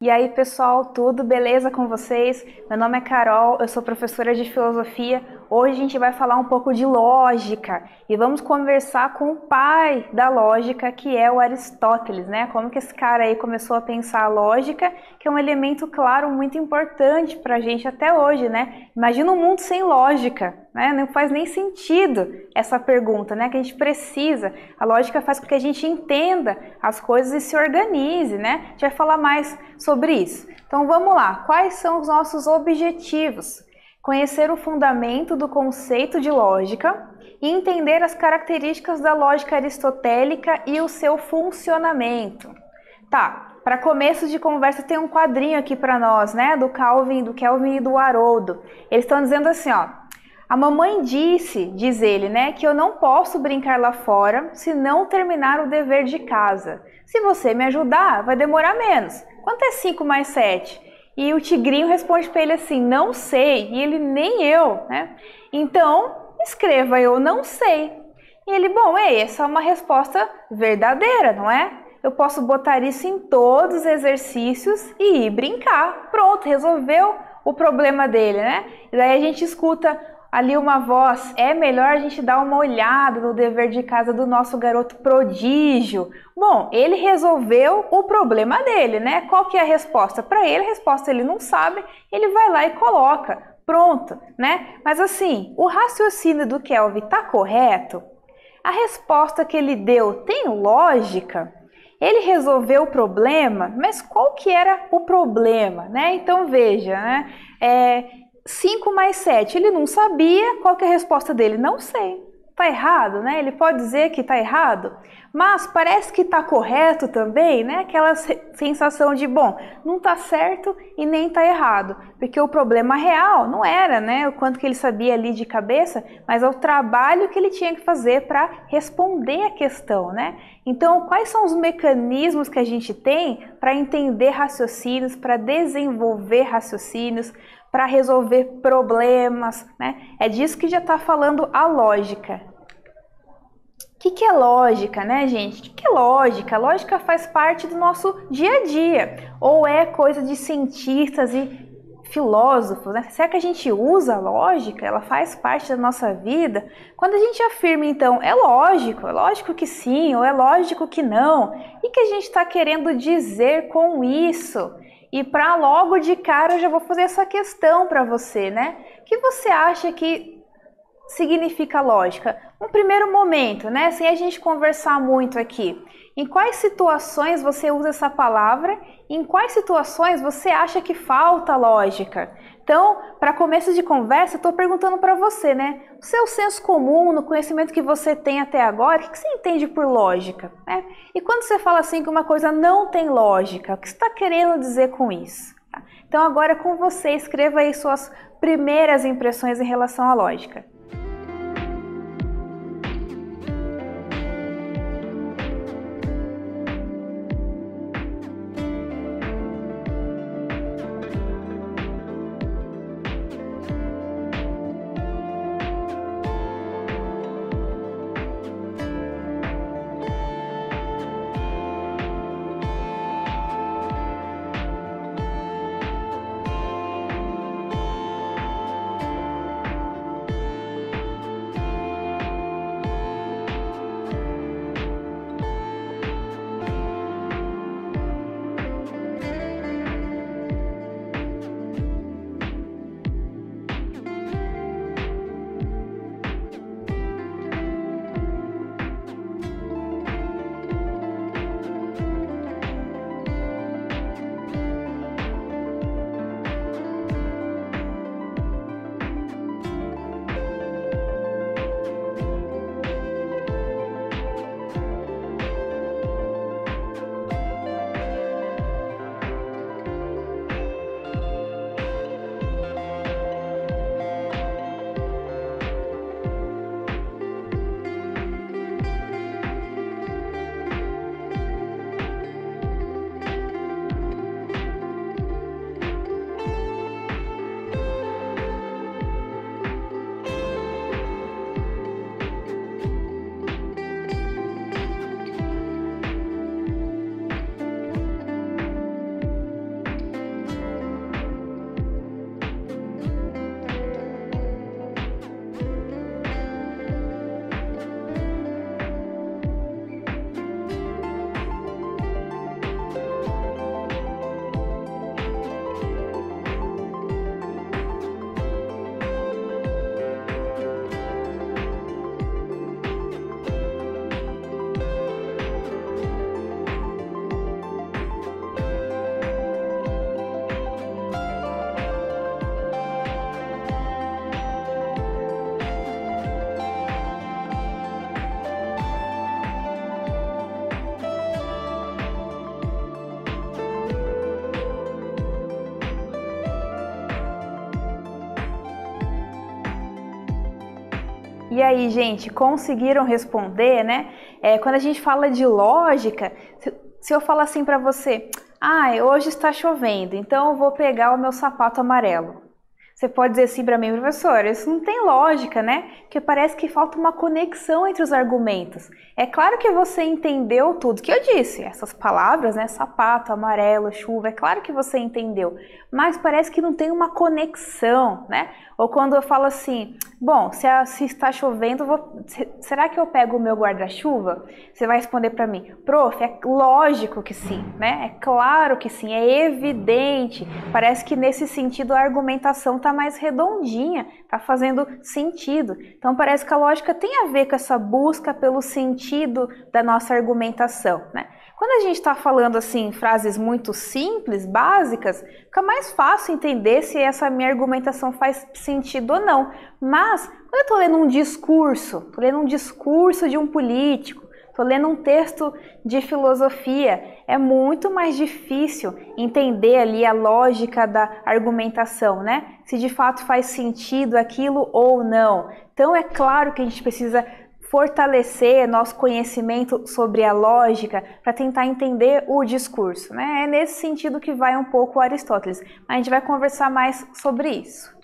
E aí, pessoal, tudo beleza com vocês? Meu nome é Carol, eu sou professora de filosofia. Hoje a gente vai falar um pouco de lógica e vamos conversar com o pai da lógica, que é o Aristóteles, né? Como que esse cara aí começou a pensar a lógica, que é um elemento, claro, muito importante pra gente até hoje, né? Imagina um mundo sem lógica, né? Não faz nem sentido essa pergunta, né? Que a gente precisa. A lógica faz com que a gente entenda as coisas e se organize, né? A gente vai falar mais sobre isso. Então vamos lá, quais são os nossos objetivos? Conhecer o fundamento do conceito de lógica e entender as características da lógica aristotélica e o seu funcionamento. Tá, para começo de conversa tem um quadrinho aqui para nós, né, do Kelvin e do Haroldo. Eles estão dizendo assim, ó: a mamãe disse, diz ele, né, que eu não posso brincar lá fora se não terminar o dever de casa. Se você me ajudar, vai demorar menos. Quanto é 5 mais 7? E o tigrinho responde para ele assim, não sei. E ele, nem eu, né? Então, escreva eu não sei. E ele, bom, essa é uma resposta verdadeira, não é? Eu posso botar isso em todos os exercícios e ir brincar. Pronto, resolveu o problema dele, né? E daí a gente escuta ali uma voz: é melhor a gente dar uma olhada no dever de casa do nosso garoto prodígio. Bom, ele resolveu o problema dele, né? Qual que é a resposta? Para ele, a resposta ele não sabe, ele vai lá e coloca. Pronto, né? Mas assim, o raciocínio do Kelvin está correto? A resposta que ele deu tem lógica? Ele resolveu o problema, mas qual que era o problema, né? Então veja, né? 5 mais 7, ele não sabia, qual que é a resposta dele? Não sei. Tá errado, né? Ele pode dizer que tá errado, mas parece que tá correto também, né? Aquela sensação de, bom, não tá certo e nem tá errado, porque o problema real não era, né, o quanto que ele sabia ali de cabeça, mas é o trabalho que ele tinha que fazer para responder a questão, né? Então, quais são os mecanismos que a gente tem para entender raciocínios, para desenvolver raciocínios, para resolver problemas, né? É disso que já está falando a lógica. O que é lógica, né, gente? O que é lógica? A lógica faz parte do nosso dia a dia, ou é coisa de cientistas e filósofos, né? Será que a gente usa a lógica? Ela faz parte da nossa vida? Quando a gente afirma, então, é lógico que sim, ou é lógico que não, e o que a gente está querendo dizer com isso? E para logo de cara eu já vou fazer essa questão para você, né? O que você acha que significa lógica? Um primeiro momento, né? Sem a gente conversar muito aqui. Em quais situações você usa essa palavra? Em quais situações você acha que falta lógica? Então, para começo de conversa, eu estou perguntando para você, né? O seu senso comum, no conhecimento que você tem até agora, o que você entende por lógica? Né? E quando você fala assim que uma coisa não tem lógica, o que você está querendo dizer com isso? Tá? Então, agora com você, escreva aí suas primeiras impressões em relação à lógica. E aí, gente, conseguiram responder, né? Quando a gente fala de lógica, se eu falar assim para você, hoje está chovendo, então eu vou pegar o meu sapato amarelo. Você pode dizer assim para mim, professor, isso não tem lógica, né? Porque parece que falta uma conexão entre os argumentos. É claro que você entendeu tudo que eu disse, essas palavras, né? Sapato, amarelo, chuva, é claro que você entendeu. Mas parece que não tem uma conexão, né? Ou quando eu falo assim, bom, se está chovendo, será que eu pego o meu guarda-chuva? Você vai responder para mim, prof, é lógico que sim, né? É claro que sim, é evidente. Parece que nesse sentido a argumentação está mais redondinha, está fazendo sentido. Então parece que a lógica tem a ver com essa busca pelo sentido da nossa argumentação, né? Quando a gente está falando assim frases muito simples, básicas, fica mais fácil entender se essa minha argumentação faz sentido ou não. Mas quando eu estou lendo um discurso, de um político, estou lendo um texto de filosofia, é muito mais difícil entender ali a lógica da argumentação, né? Se de fato faz sentido aquilo ou não. Então é claro que a gente precisa fortalecer nosso conhecimento sobre a lógica para tentar entender o discurso, né? É nesse sentido que vai um pouco o Aristóteles. A gente vai conversar mais sobre isso.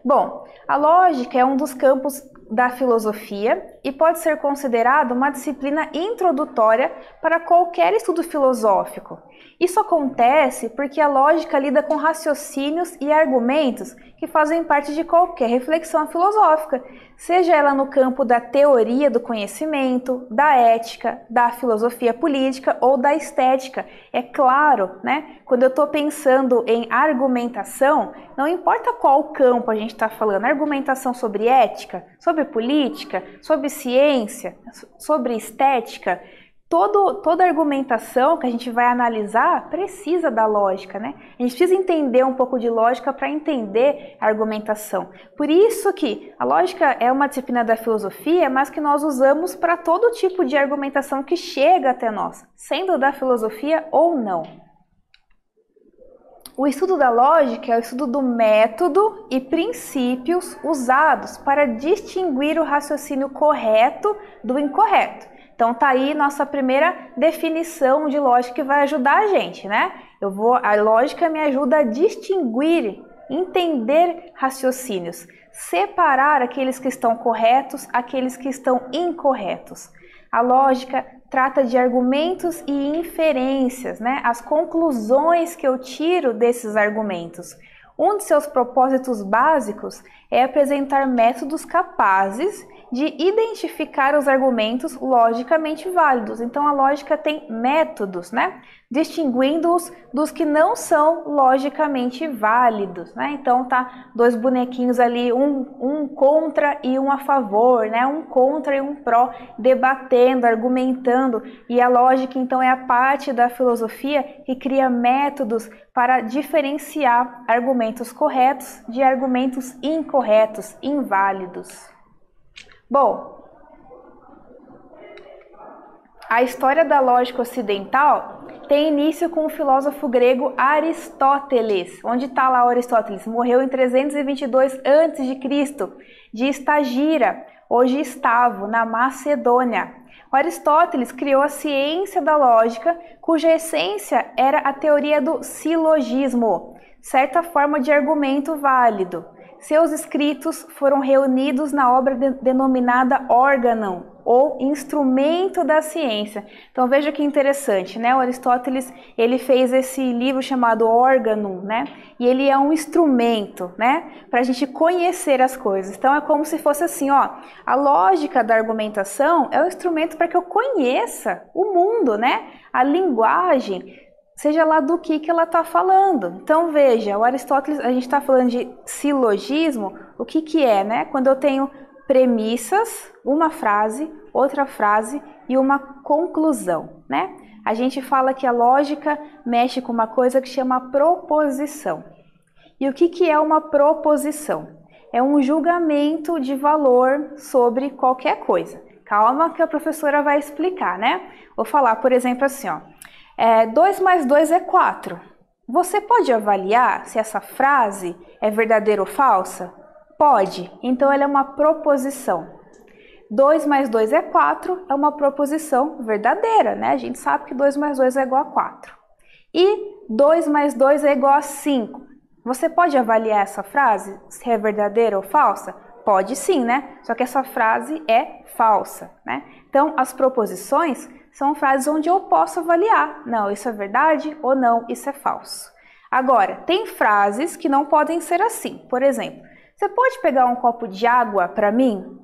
Bom, a lógica é um dos campos da filosofia e pode ser considerado uma disciplina introdutória para qualquer estudo filosófico. Isso acontece porque a lógica lida com raciocínios e argumentos que fazem parte de qualquer reflexão filosófica, seja ela no campo da teoria do conhecimento, da ética, da filosofia política ou da estética. É claro, né? Quando eu estou pensando em argumentação, não importa qual campo a gente está falando, argumentação sobre ética, sobre política, sobre ciência, sobre estética, toda argumentação que a gente vai analisar precisa da lógica, né? A gente precisa entender um pouco de lógica para entender a argumentação. Por isso que a lógica é uma disciplina da filosofia, mas que nós usamos para todo tipo de argumentação que chega até nós, sendo da filosofia ou não. O estudo da lógica é o estudo do método e princípios usados para distinguir o raciocínio correto do incorreto. Então tá aí nossa primeira definição de lógica que vai ajudar a gente, né? A lógica me ajuda a distinguir, entender raciocínios, separar aqueles que estão corretos, aqueles que estão incorretos. A lógica trata de argumentos e inferências, né? As conclusões que eu tiro desses argumentos. Um de seus propósitos básicos é apresentar métodos capazes de identificar os argumentos logicamente válidos. Então a lógica tem métodos, né? Distinguindo-os dos que não são logicamente válidos, né? Então tá dois bonequinhos ali, um contra e um a favor, né? Um contra e um pró, debatendo, argumentando. E a lógica então é a parte da filosofia que cria métodos para diferenciar argumentos corretos de argumentos incorretos, inválidos. Bom, a história da lógica ocidental tem início com o filósofo grego Aristóteles. Onde está lá Aristóteles? Morreu em 322 a.C., de Estagira, hoje Estavo, na Macedônia. O Aristóteles criou a ciência da lógica, cuja essência era a teoria do silogismo, certa forma de argumento válido. Seus escritos foram reunidos na obra denominada Organon, ou Instrumento da Ciência. Então veja que interessante, né? O Aristóteles, ele fez esse livro chamado Organon, né? E ele é um instrumento, né? Para a gente conhecer as coisas. Então é como se fosse assim, ó, a lógica da argumentação é um instrumento para que eu conheça o mundo, né? A linguagem, seja lá do que ela está falando. Então veja, o Aristóteles, a gente está falando de silogismo, o que é, né? Quando eu tenho premissas, uma frase, outra frase e uma conclusão, né? A gente fala que a lógica mexe com uma coisa que chama proposição. E o que é uma proposição? É um julgamento de valor sobre qualquer coisa. Calma que a professora vai explicar, né? Vou falar, por exemplo, assim, ó. 2 mais 2 é 4. Você pode avaliar se essa frase é verdadeira ou falsa? Pode. Então ela é uma proposição. 2 mais 2 é 4, é uma proposição verdadeira, né? A gente sabe que 2 mais 2 é igual a 4. E 2 mais 2 é igual a 5. Você pode avaliar essa frase, se é verdadeira ou falsa? Pode sim, né? Só que essa frase é falsa, né? Então, as proposições são frases onde eu posso avaliar. Não, isso é verdade ou não, isso é falso. Agora, tem frases que não podem ser assim. Por exemplo, você pode pegar um copo de água para mim?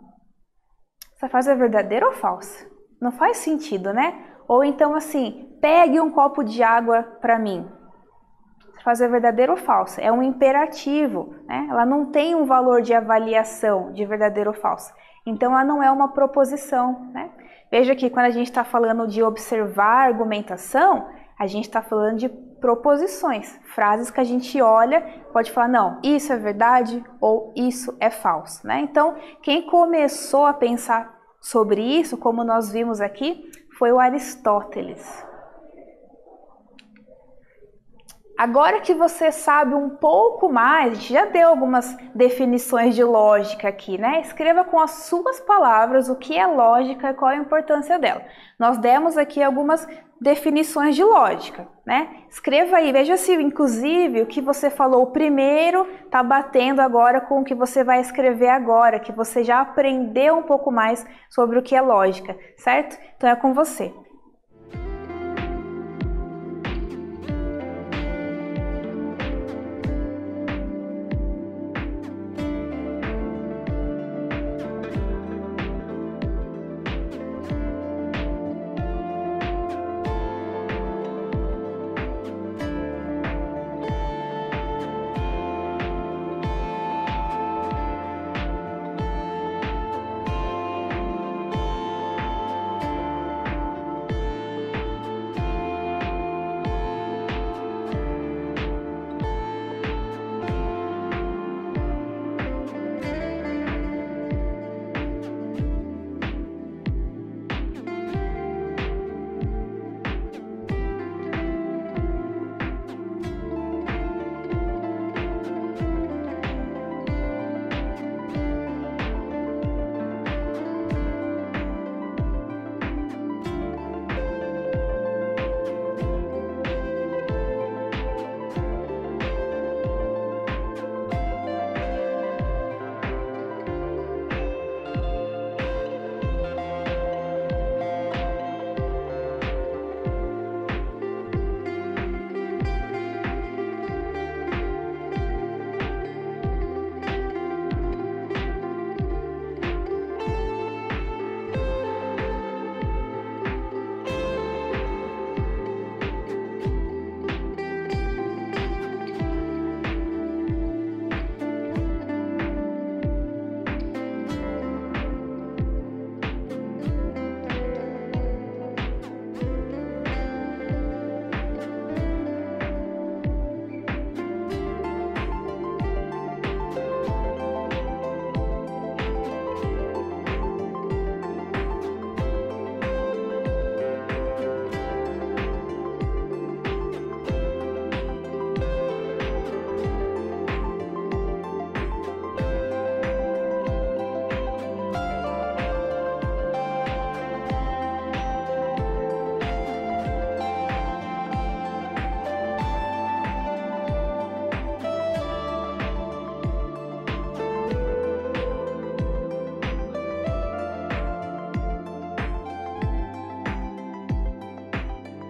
Essa frase é verdadeira ou falsa? Não faz sentido, né? Ou então assim, pegue um copo de água para mim. Essa frase é verdadeira ou falsa? É um imperativo, né? Ela não tem um valor de avaliação de verdadeiro ou falso. Então, ela não é uma proposição, né? Veja que quando a gente está falando de observar a argumentação, a gente está falando de proposições, frases que a gente olha, pode falar, não, isso é verdade ou isso é falso, né? Então, quem começou a pensar sobre isso, como nós vimos aqui, foi o Aristóteles. Agora que você sabe um pouco mais, a gente já deu algumas definições de lógica aqui, né? Escreva com as suas palavras o que é lógica e qual é a importância dela. Nós demos aqui algumas definições de lógica, né? Escreva aí, veja se inclusive o que você falou primeiro está batendo agora com o que você vai escrever agora, que você já aprendeu um pouco mais sobre o que é lógica, certo? Então é com você.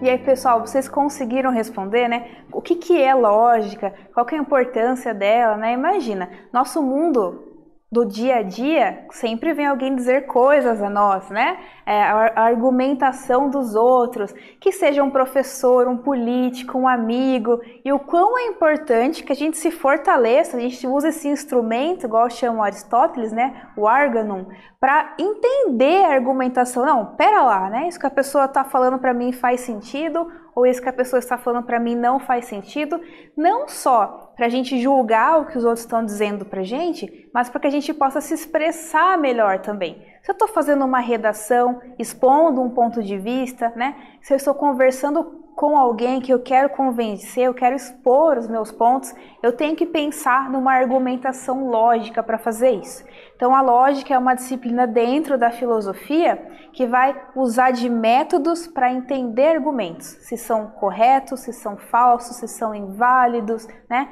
E aí, pessoal, vocês conseguiram responder, né? O que é lógica? Qual que é a importância dela, né? Imagina, nosso mundo do dia a dia, sempre vem alguém dizer coisas a nós, né? A argumentação dos outros, que seja um professor, um político, um amigo, e o quão é importante que a gente se fortaleça, a gente usa esse instrumento, igual chama Aristóteles, né? O arganum, para entender a argumentação. Não, pera lá, né? Isso que a pessoa está falando para mim faz sentido, ou isso que a pessoa está falando para mim não faz sentido, não só para a gente julgar o que os outros estão dizendo para a gente, mas para que a gente possa se expressar melhor também. Se eu estou fazendo uma redação, expondo um ponto de vista, né? Se eu estou conversando com alguém que eu quero convencer, eu quero expor os meus pontos, eu tenho que pensar numa argumentação lógica para fazer isso. Então a lógica é uma disciplina dentro da filosofia que vai usar de métodos para entender argumentos, se são corretos, se são falsos, se são inválidos, né?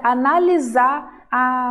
Analisar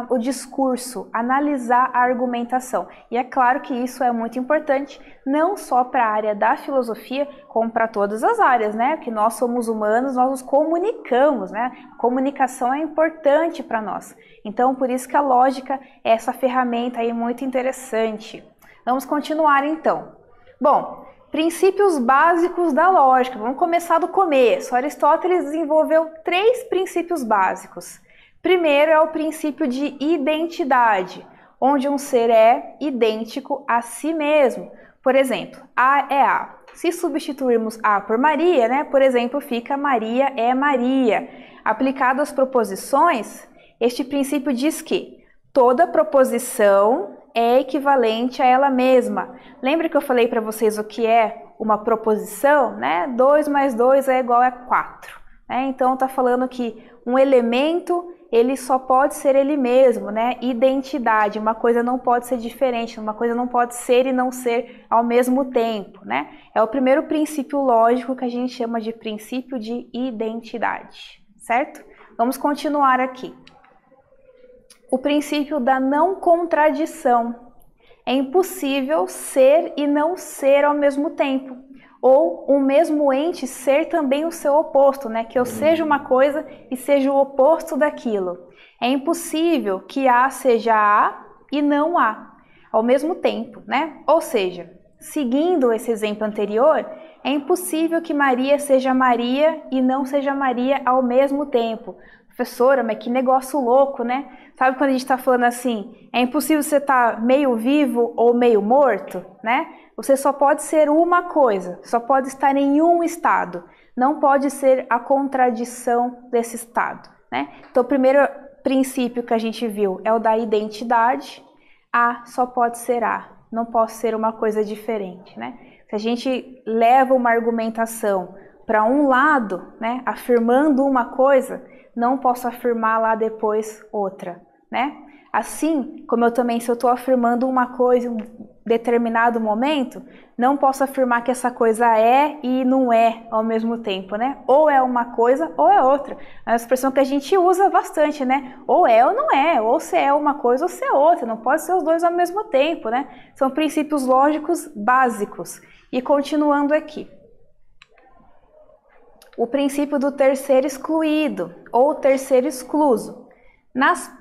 o discurso, analisar a argumentação. E é claro que isso é muito importante, não só para a área da filosofia, como para todas as áreas, né? Que nós somos humanos, nós nos comunicamos, né? Comunicação é importante para nós. Então, por isso que a lógica é essa ferramenta aí muito interessante. Vamos continuar então. Bom, princípios básicos da lógica. Vamos começar do começo. Aristóteles desenvolveu 3 princípios básicos. Primeiro é o princípio de identidade, onde um ser é idêntico a si mesmo. Por exemplo, A é A. Se substituirmos A por Maria, né, por exemplo, fica Maria é Maria. Aplicado às proposições, este princípio diz que toda proposição é equivalente a ela mesma. Lembra que eu falei para vocês o que é uma proposição? Né? 2 mais 2 é igual a 4. Né? Então está falando que um elemento ele só pode ser ele mesmo, né? Identidade, uma coisa não pode ser diferente, uma coisa não pode ser e não ser ao mesmo tempo, né? É o primeiro princípio lógico que a gente chama de princípio de identidade, certo? Vamos continuar aqui. O princípio da não contradição. É impossível ser e não ser ao mesmo tempo. Ou o mesmo ente ser também o seu oposto, né? Que eu seja uma coisa e seja o oposto daquilo. É impossível que A seja A e não A, ao mesmo tempo, né? Ou seja, seguindo esse exemplo anterior, é impossível que Maria seja Maria e não seja Maria ao mesmo tempo. Professora, mas que negócio louco, né? Sabe quando a gente está falando assim, é impossível você estar meio vivo ou meio morto, né? Você só pode ser uma coisa, só pode estar em um estado, não pode ser a contradição desse estado, né? Então, o primeiro princípio que a gente viu é o da identidade. A só pode ser A, não pode ser uma coisa diferente, né? Se a gente leva uma argumentação para um lado, né, afirmando uma coisa, não posso afirmar lá depois outra, né? Assim, como eu também, se eu estou afirmando uma coisa em um determinado momento, não posso afirmar que essa coisa é e não é ao mesmo tempo, né? Ou é uma coisa ou é outra. É uma expressão que a gente usa bastante, né? Ou é ou não é, ou se é uma coisa ou se é outra, não pode ser os dois ao mesmo tempo, né? São princípios lógicos básicos. E continuando aqui. O princípio do terceiro excluído ou terceiro excluso. Nas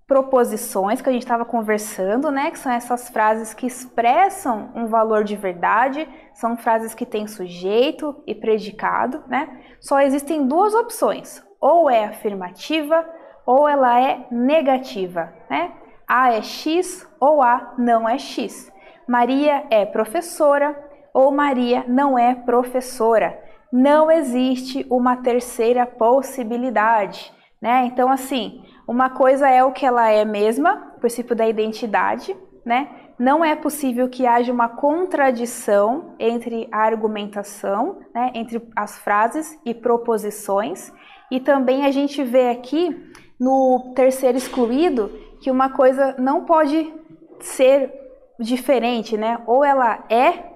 proposições que a gente estava conversando, né, que são essas frases que expressam um valor de verdade, são frases que têm sujeito e predicado, né? Só existem 2 opções, ou é afirmativa ou ela é negativa, né? A é X ou A não é X. Maria é professora ou Maria não é professora. Não existe uma terceira possibilidade, né? Então, assim, uma coisa é o que ela é mesma, o princípio da identidade, né? Não é possível que haja uma contradição entre a argumentação, né? Entre as frases e proposições. E também a gente vê aqui no terceiro excluído que uma coisa não pode ser diferente, né? Ou ela é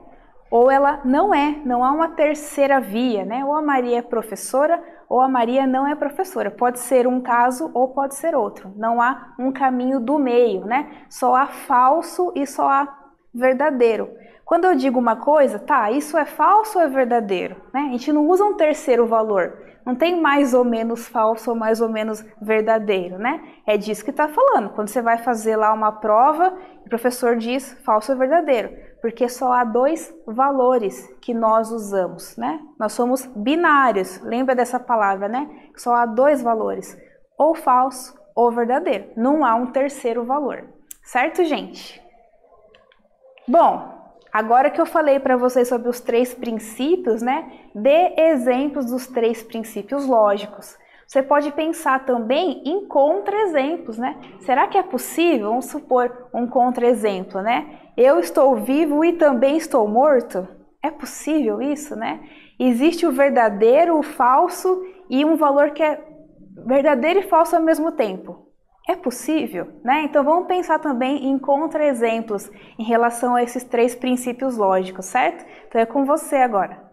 ou ela não é, não há uma terceira via, né? Ou a Maria é professora ou a Maria não é professora. Pode ser um caso ou pode ser outro. Não há um caminho do meio, né? Só há falso e só há verdadeiro. Quando eu digo uma coisa, tá, isso é falso ou é verdadeiro, né? A gente não usa um terceiro valor. Não tem mais ou menos falso ou mais ou menos verdadeiro, né? É disso que está falando. Quando você vai fazer lá uma prova, o professor diz falso ou verdadeiro, porque só há 2 valores que nós usamos, né? Nós somos binários, lembra dessa palavra, né? Só há 2 valores, ou falso ou verdadeiro. Não há um terceiro valor, certo, gente? Bom, agora que eu falei para vocês sobre os 3 princípios, né? Dê exemplos dos 3 princípios lógicos. Você pode pensar também em contra-exemplos, né? Será que é possível? Vamos supor um contra-exemplo, né? Eu estou vivo e também estou morto? É possível isso, né? Existe o verdadeiro, o falso e um valor que é verdadeiro e falso ao mesmo tempo. É possível, né? Então vamos pensar também em contra-exemplos em relação a esses três princípios lógicos, certo? Então é com você agora.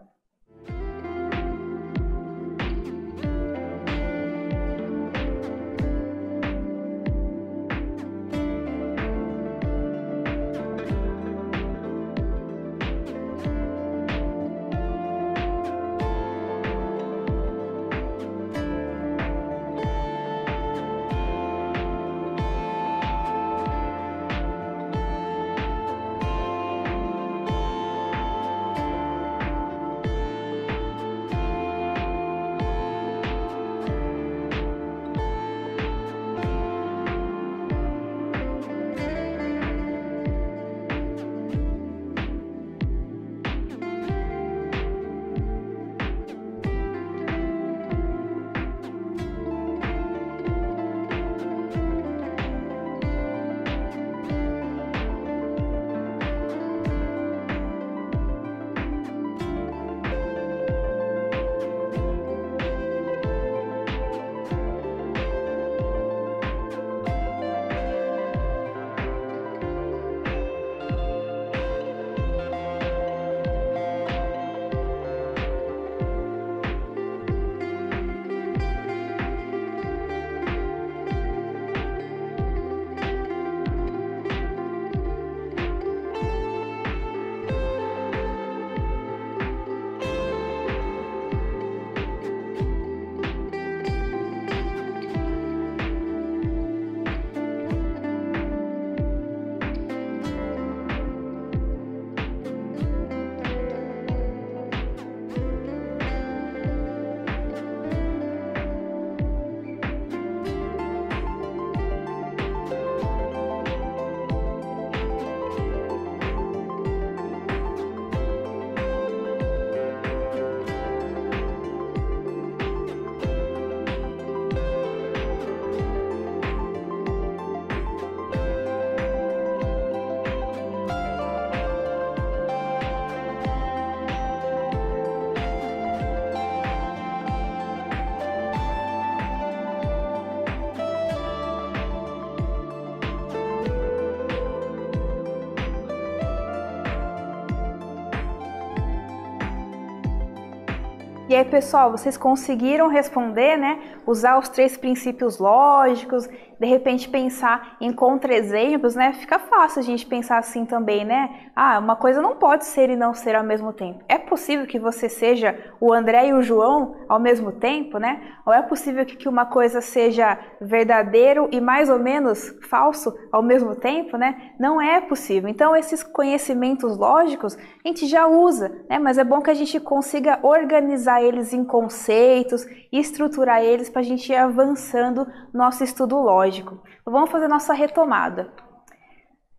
E aí, pessoal, vocês conseguiram responder, né? Usar os três princípios lógicos, de repente pensar em contra-exemplos, né? Fica fácil a gente pensar assim também, né? Ah, uma coisa não pode ser e não ser ao mesmo tempo. É possível que você seja o André e o João ao mesmo tempo, né? Ou é possível que uma coisa seja verdadeiro e mais ou menos falso ao mesmo tempo, né? Não é possível. Então, esses conhecimentos lógicos a gente já usa, né? Mas é bom que a gente consiga organizar eles em conceitos e estruturar eles para a gente ir avançando no nosso estudo lógico. Então, vamos fazer nossa retomada.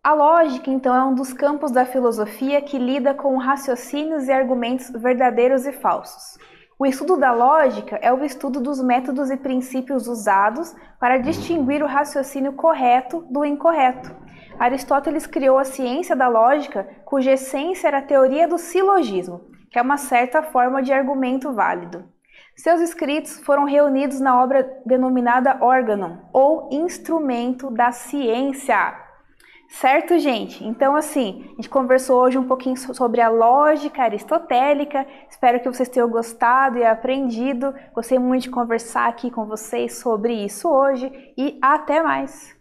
A lógica, então, é um dos campos da filosofia que lida com raciocínios e argumentos verdadeiros e falsos. O estudo da lógica é o estudo dos métodos e princípios usados para distinguir o raciocínio correto do incorreto. Aristóteles criou a ciência da lógica, cuja essência era a teoria do silogismo, que é uma certa forma de argumento válido. Seus escritos foram reunidos na obra denominada Organon, ou Instrumento da Ciência. Certo, gente? Então, assim, a gente conversou hoje um pouquinho sobre a lógica aristotélica. Espero que vocês tenham gostado e aprendido. Gostei muito de conversar aqui com vocês sobre isso hoje e até mais!